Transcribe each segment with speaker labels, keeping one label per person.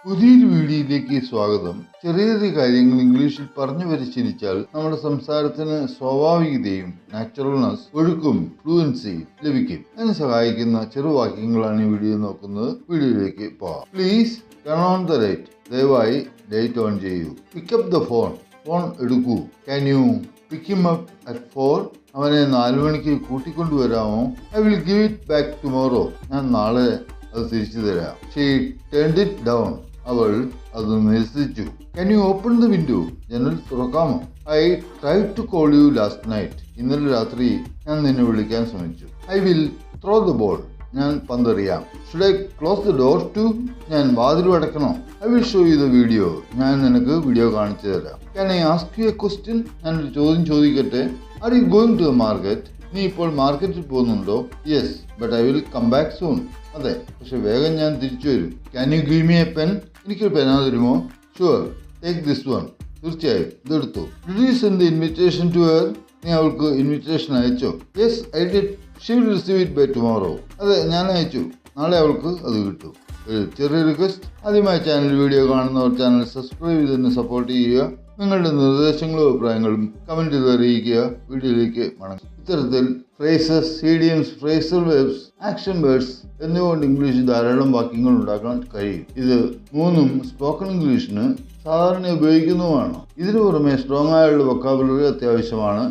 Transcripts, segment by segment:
Speaker 1: പുതിയൊരു വീഡിയോയിലേക്ക് സ്വാഗതം. ചെറിയ ചെറിയ കാര്യങ്ങൾ ഇംഗ്ലീഷിൽ പറഞ്ഞു പരിശീലിച്ചാൽ നമ്മുടെ സംസാരത്തിന് സ്വാഭാവികതയും നാച്ചുറൽനെസ്, ഒഴുക്കും ഫ്ലുവൻസി ലഭിക്കും. അതിന് സഹായിക്കുന്ന ചെറുവാക്യങ്ങളാണ് ഈ വീഡിയോ നോക്കുന്നത്. വീഡിയോയിലേക്ക് പോവാം. Please turn on the light. ദയവായി ലൈറ്റ് ഓൺ ചെയ്യൂ. Pick up the phone. ഫോൺ എടുക്കൂ. Can you pick him up at 4? അവനെ 4 മണിക്ക് കൂട്ടിക്കൊണ്ടുവരാമോ? I will give it back tomorrow. ഞാൻ നാളെ അത് തിരിച്ചു തരാം. She turned it down. അവൾ അത് നിരസിച്ചു. Can you open the window? ജനൽ തുറക്കാമോ? I try to call you last night. ഇന്നലെ രാത്രി ഞാൻ നിന്നെ വിളിക്കാൻ ശ്രമിച്ചു. I will throw the ball. ഞാൻ പന്തെറിയാം. Should I close the door too? ഞാൻ വാതിലും അടക്കണോ? I will show you the video. ഞാൻ നിനക്ക് വീഡിയോ കാണിച്ചു തരാം. Can I ask you a question? ഞാനൊരു ചോദ്യം ചോദിക്കട്ടെ? Are you going to the market? നീ ഇപ്പോൾ മാർക്കറ്റിൽ പോകുന്നുണ്ടോ? Yes, but I will come back soon. അതെ, പക്ഷെ വേഗം ഞാൻ തിരിച്ചു വരും. Can you give me a pen? എനിക്കൊരു പെനാ തരുമോ? Sure, take this one. തീർച്ചയായും, ഇതെടുത്തു. Did you send the invitation to her? നീ അവൾക്ക് ഇൻവിറ്റേഷൻ അയച്ചോ? Yes, I did. She will receive it by tomorrow. അതെ, ഞാൻ അയച്ചു. നാളെ അവൾക്ക് അത് കിട്ടും. ഒരു ചെറിയ റിക്വസ്റ്റ്. ആദ്യമായി ചാനൽ വീഡിയോ കാണുന്നവർ ചാനൽ സബ്സ്ക്രൈബ് ചെയ്ത് തന്നെ സപ്പോർട്ട് ചെയ്യുക. നിങ്ങളുടെ നിർദ്ദേശങ്ങളും അഭിപ്രായങ്ങളും കമൻറ്റ് ചെയ്ത് അറിയിക്കുക. വീഡിയോയിലേക്ക് മടങ്ങും. ഇത്തരത്തിൽ phrases, idioms, phrasal verbs, action words എന്നിവ കൊണ്ട് ഇംഗ്ലീഷിൽ ധാരാളം വാക്യങ്ങൾ ഉണ്ടാക്കാൻ കഴിയും. ഇത് മൂന്നും സ്പോക്കൺ ഇംഗ്ലീഷിന് സാധാരണ ഉപയോഗിക്കുന്നതുമാണ്. ഇതിനു പുറമെ സ്ട്രോങ് ആയുള്ള വൊക്കാബുലറി അത്യാവശ്യമാണ്.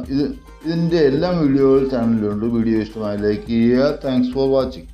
Speaker 1: ഇതിൻ്റെ എല്ലാ വീഡിയോകൾ ചാനലിലുണ്ട്. വീഡിയോ ഇഷ്ടമായി ലൈക്ക് ചെയ്യുക. Thanks for watching.